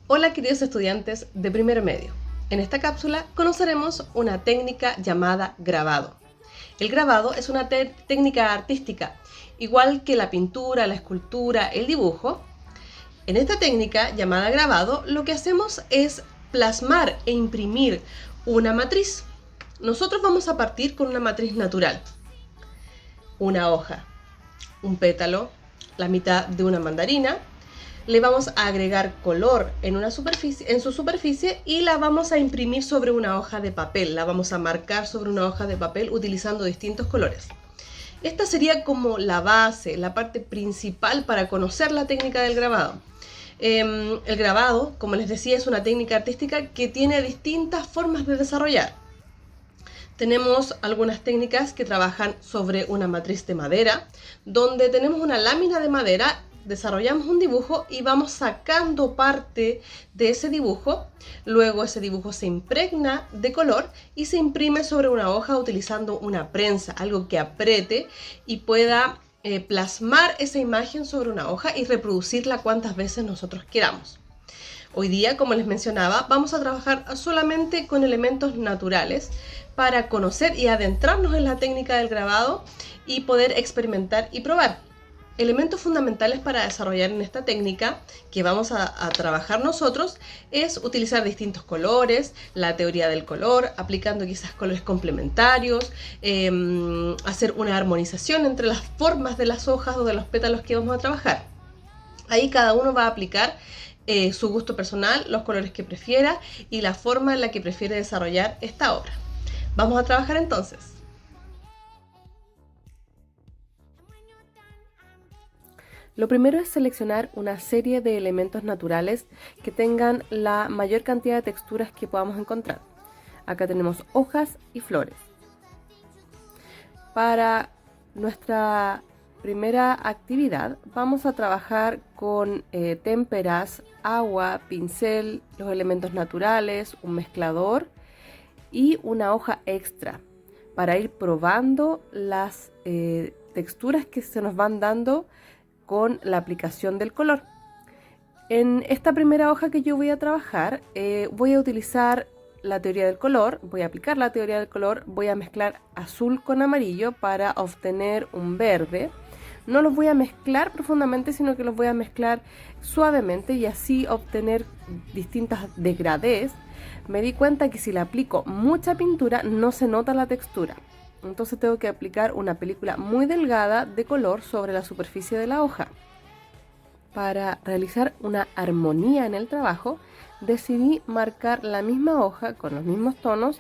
Hola queridos estudiantes de primer medio. En esta cápsula conoceremos una técnica llamada grabado. El grabado es una técnica artística, igual que la pintura, la escultura, el dibujo. En esta técnica llamada grabado, lo que hacemos es plasmar e imprimir una matriz. Nosotros vamos a partir con una matriz natural, una hoja, un pétalo, la mitad de una mandarina. Le vamos a agregar color en su superficie y la vamos a imprimir sobre una hoja de papel. La vamos a marcar sobre una hoja de papel utilizando distintos colores. Esta sería como la base, la parte principal para conocer la técnica del grabado. El grabado, como les decía, es una técnica artística que tiene distintas formas de desarrollar. Tenemos algunas técnicas que trabajan sobre una matriz de madera, donde tenemos una lámina de madera, desarrollamos un dibujo y vamos sacando parte de ese dibujo. Luego ese dibujo se impregna de color y se imprime sobre una hoja utilizando una prensa, algo que apriete y pueda plasmar esa imagen sobre una hoja y reproducirla cuantas veces nosotros queramos. Hoy día, como les mencionaba, vamos a trabajar solamente con elementos naturales para conocer y adentrarnos en la técnica del grabado y poder experimentar y probar. Elementos fundamentales para desarrollar en esta técnica que vamos a trabajar nosotros es utilizar distintos colores, la teoría del color, aplicando quizás colores complementarios, hacer una armonización entre las formas de las hojas o de los pétalos que vamos a trabajar. Ahí cada uno va a aplicar su gusto personal, los colores que prefiera y la forma en la que prefiere desarrollar esta obra. Vamos a trabajar entonces. Lo primero es seleccionar una serie de elementos naturales que tengan la mayor cantidad de texturas que podamos encontrar. Acá tenemos hojas y flores. Para nuestra primera actividad vamos a trabajar con témperas, agua, pincel, los elementos naturales, un mezclador y una hoja extra para ir probando las texturas que se nos van dando con la aplicación del color. En esta primera hoja que yo voy a trabajar voy a utilizar la teoría del color, voy a aplicar la teoría del color, voy a mezclar azul con amarillo para obtener un verde. No los voy a mezclar profundamente, sino que los voy a mezclar suavemente y así obtener distintas degradés. Me di cuenta que si le aplico mucha pintura no se nota la textura. Entonces tengo que aplicar una película muy delgada de color sobre la superficie de la hoja. Para realizar una armonía en el trabajo, decidí marcar la misma hoja con los mismos tonos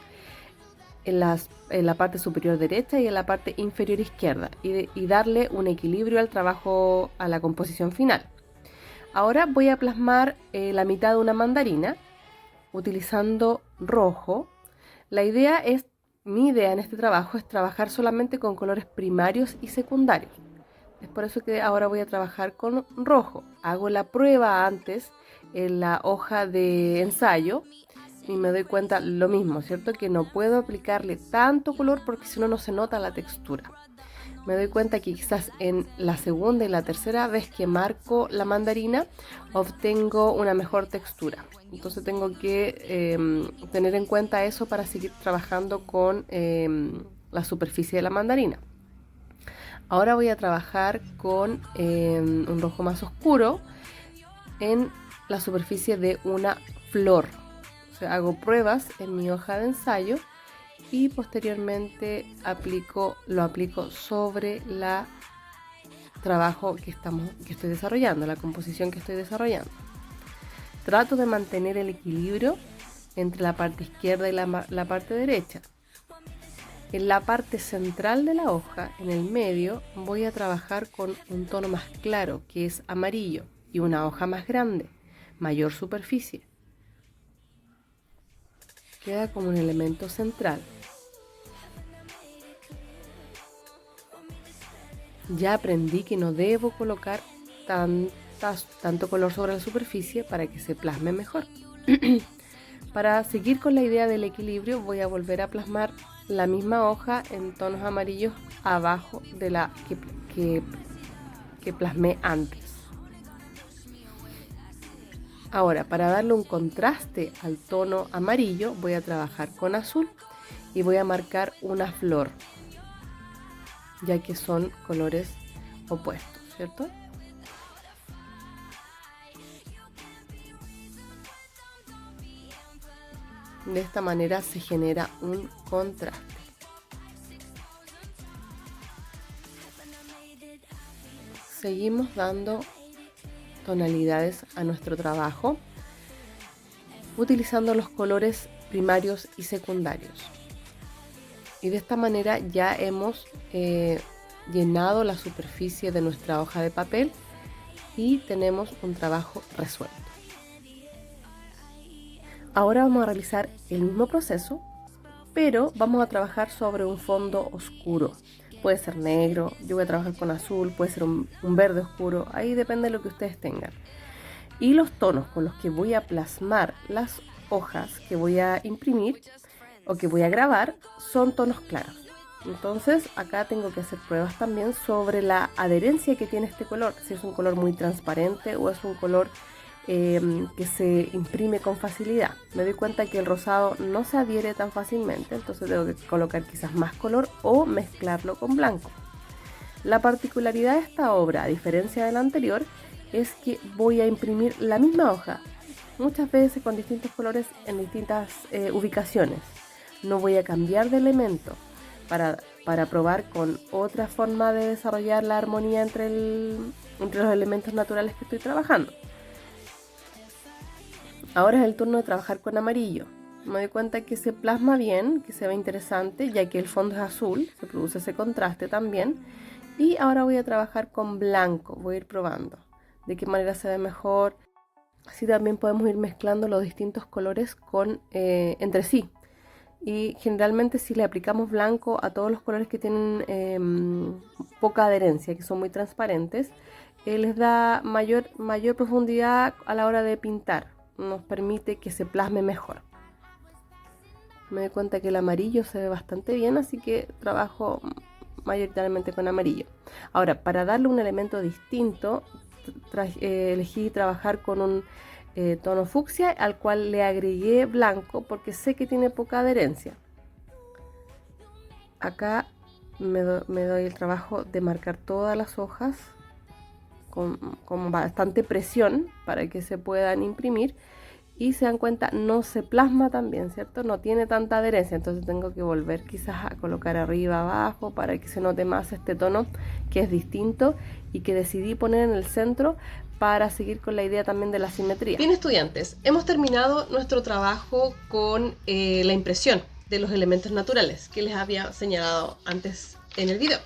en la parte superior derecha y en la parte inferior izquierda y darle un equilibrio al trabajo, a la composición final. Ahora voy a plasmar la mitad de una mandarina utilizando rojo. Mi idea en este trabajo es trabajar solamente con colores primarios y secundarios. Es por eso que ahora voy a trabajar con rojo. Hago la prueba antes en la hoja de ensayo y me doy cuenta lo mismo, ¿cierto? Que no puedo aplicarle tanto color porque si no, no se nota la textura. Me doy cuenta que quizás en la segunda y la tercera vez que marco la mandarina obtengo una mejor textura. Entonces tengo que tener en cuenta eso para seguir trabajando con la superficie de la mandarina. Ahora voy a trabajar con un rojo más oscuro en la superficie de una flor. O sea, hago pruebas en mi hoja de ensayo y posteriormente lo aplico sobre la trabajo que estoy desarrollando, la composición que estoy desarrollando. Trato de mantener el equilibrio entre la parte izquierda y la parte derecha. En la parte central de la hoja, en el medio, voy a trabajar con un tono más claro, que es amarillo, y una hoja más grande, mayor superficie. Queda como un elemento central. Ya aprendí que no debo colocar tanto color sobre la superficie para que se plasme mejor. Para seguir con la idea del equilibrio voy a volver a plasmar la misma hoja en tonos amarillos abajo de la que plasmé antes. Ahora, para darle un contraste al tono amarillo, voy a trabajar con azul y voy a marcar una flor, ya que son colores opuestos, ¿cierto? De esta manera se genera un contraste. Seguimos dando tonalidades a nuestro trabajo utilizando los colores primarios y secundarios. Y de esta manera ya hemos llenado la superficie de nuestra hoja de papel y tenemos un trabajo resuelto. Ahora vamos a realizar el mismo proceso, pero vamos a trabajar sobre un fondo oscuro. Puede ser negro, yo voy a trabajar con azul, puede ser un verde oscuro, ahí depende de lo que ustedes tengan. Y los tonos con los que voy a plasmar las hojas que voy a imprimir o que voy a grabar son tonos claros. Entonces acá tengo que hacer pruebas también sobre la adherencia que tiene este color, si es un color muy transparente o es un color que se imprime con facilidad. Me doy cuenta que el rosado no se adhiere tan fácilmente, entonces tengo que colocar quizás más color o mezclarlo con blanco. La particularidad de esta obra, a diferencia de la anterior, es que voy a imprimir la misma hoja muchas veces con distintos colores en distintas ubicaciones. No voy a cambiar de elemento para probar con otra forma de desarrollar la armonía entre los elementos naturales que estoy trabajando. Ahora es el turno de trabajar con amarillo. Me doy cuenta que se plasma bien, que se ve interesante, ya que el fondo es azul, se produce ese contraste también. Y ahora voy a trabajar con blanco, voy a ir probando de qué manera se ve mejor. Así también podemos ir mezclando los distintos colores entre sí. Y generalmente si le aplicamos blanco a todos los colores que tienen poca adherencia, que son muy transparentes, les da mayor profundidad a la hora de pintar. Nos permite que se plasme mejor. Me doy cuenta que el amarillo se ve bastante bien, así que trabajo mayoritariamente con amarillo. Ahora, para darle un elemento distinto, elegí trabajar con un tono fucsia al cual le agregué blanco porque sé que tiene poca adherencia. Acá me doy el trabajo de marcar todas las hojas con bastante presión para que se puedan imprimir y se dan cuenta no se plasma tan bien, ¿cierto? No tiene tanta adherencia, entonces tengo que volver quizás a colocar arriba abajo para que se note más este tono que es distinto y que decidí poner en el centro para seguir con la idea también de la simetría. Bien, estudiantes, hemos terminado nuestro trabajo con la impresión de los elementos naturales que les había señalado antes en el video.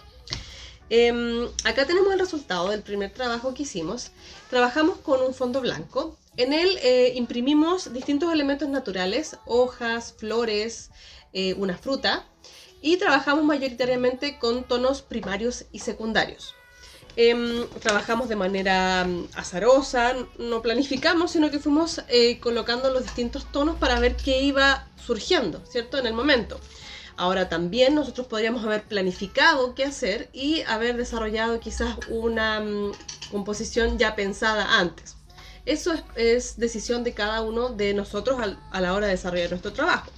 Acá tenemos el resultado del primer trabajo que hicimos. Trabajamos con un fondo blanco. En él imprimimos distintos elementos naturales, hojas, flores, una fruta, y trabajamos mayoritariamente con tonos primarios y secundarios. Trabajamos de manera azarosa, no planificamos, sino que fuimos colocando los distintos tonos para ver qué iba surgiendo, ¿cierto? En el momento. Ahora también nosotros podríamos haber planificado qué hacer y haber desarrollado quizás una composición ya pensada antes. Eso es decisión de cada uno de nosotros a la hora de desarrollar nuestro trabajo.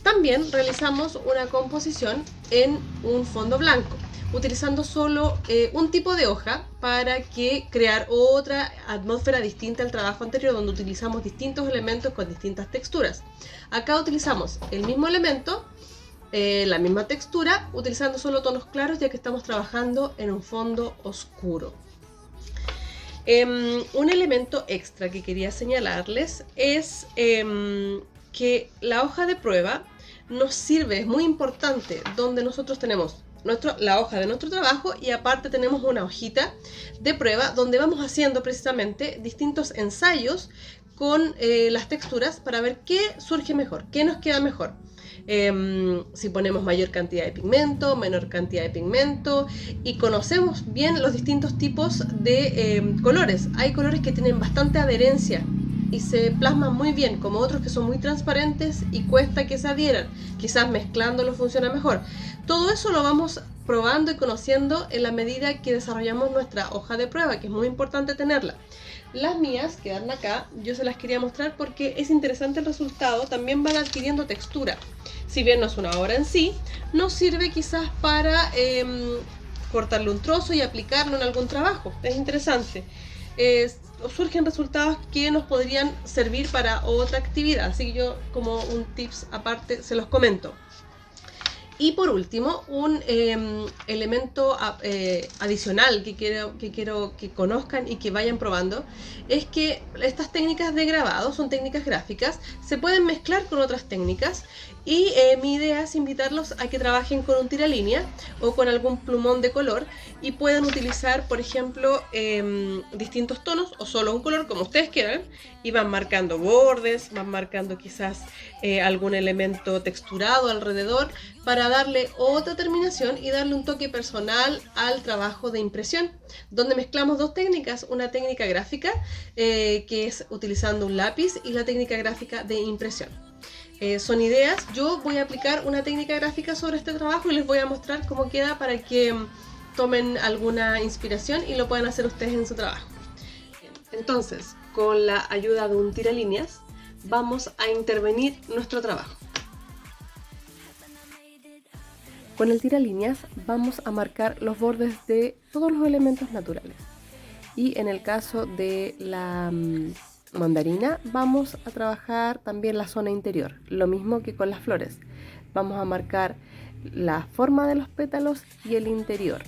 También realizamos una composición en un fondo blanco, utilizando solo un tipo de hoja para crear otra atmósfera distinta al trabajo anterior, donde utilizamos distintos elementos con distintas texturas. Acá utilizamos el mismo elemento, la misma textura, utilizando solo tonos claros, ya que estamos trabajando en un fondo oscuro. Un elemento extra que quería señalarles es que la hoja de prueba nos sirve, es muy importante, donde nosotros tenemos la hoja de nuestro trabajo y aparte tenemos una hojita de prueba donde vamos haciendo precisamente distintos ensayos con las texturas para ver qué surge mejor, qué nos queda mejor. Si ponemos mayor cantidad de pigmento, menor cantidad de pigmento, y conocemos bien los distintos tipos de colores. Hay colores que tienen bastante adherencia y se plasman muy bien, como otros que son muy transparentes y cuesta que se adhieran. Quizás mezclándolo funciona mejor. Todo eso lo vamos probando y conociendo en la medida que desarrollamos nuestra hoja de prueba, que es muy importante tenerla. Las mías quedan acá, yo se las quería mostrar porque es interesante el resultado, también van adquiriendo textura. Si bien no es una obra en sí, nos sirve quizás para cortarle un trozo y aplicarlo en algún trabajo, es interesante. Surgen resultados que nos podrían servir para otra actividad, así que yo como un tips aparte se los comento. Y por último, un elemento adicional que quiero que conozcan y que vayan probando es que estas técnicas de grabado son técnicas gráficas, se pueden mezclar con otras técnicas y mi idea es invitarlos a que trabajen con un tiralínea o con algún plumón de color y puedan utilizar, por ejemplo, distintos tonos o solo un color como ustedes quieran y van marcando bordes, van marcando quizás algún elemento texturado alrededor para darle otra terminación y darle un toque personal al trabajo de impresión, donde mezclamos dos técnicas, una técnica gráfica que es utilizando un lápiz y la técnica gráfica de impresión. Son ideas, yo voy a aplicar una técnica gráfica sobre este trabajo y les voy a mostrar cómo queda para que tomen alguna inspiración y lo puedan hacer ustedes en su trabajo. Entonces, con la ayuda de un tiralíneas, vamos a intervenir nuestro trabajo. Con el tiralíneas vamos a marcar los bordes de todos los elementos naturales. Y en el caso de la mandarina vamos a trabajar también la zona interior, lo mismo que con las flores. Vamos a marcar la forma de los pétalos y el interior.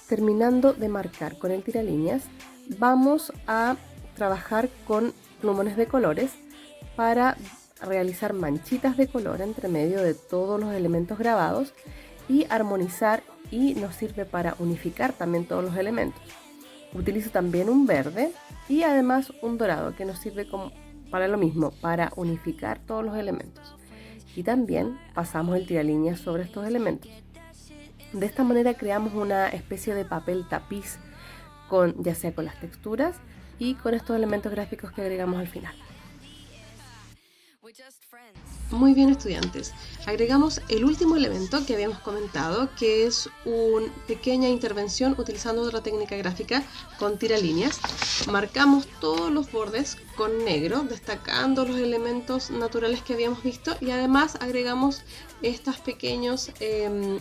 Terminando de marcar con el tiralíneas, vamos a trabajar con plumones de colores para realizar manchitas de color entre medio de todos los elementos grabados y armonizar, y nos sirve para unificar también todos los elementos. Utilizo también un verde y además un dorado que nos sirve para lo mismo, para unificar todos los elementos. Y también pasamos el tiralíneas sobre estos elementos. De esta manera creamos una especie de papel tapiz, ya sea con las texturas y con estos elementos gráficos que agregamos al final. Muy bien, estudiantes, agregamos el último elemento que habíamos comentado, que es una pequeña intervención utilizando otra técnica gráfica con tiralíneas. Marcamos todos los bordes con negro, destacando los elementos naturales que habíamos visto, y además agregamos estas pequeñas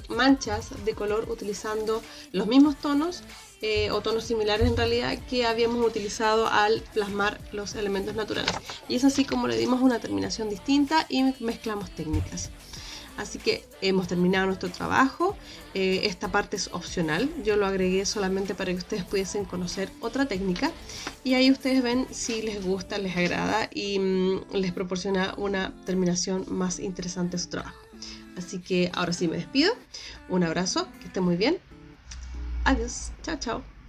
manchas de color utilizando los mismos tonos o tonos similares en realidad que habíamos utilizado al plasmar los elementos naturales, y es así como le dimos una terminación distinta y mezclamos técnicas. Así que hemos terminado nuestro trabajo. Esta parte es opcional, yo lo agregué solamente para que ustedes pudiesen conocer otra técnica, y ahí ustedes ven si les gusta, les agrada y les proporciona una terminación más interesante de su trabajo. Así que ahora sí me despido, un abrazo, que estén muy bien. Adiós, chao, chao.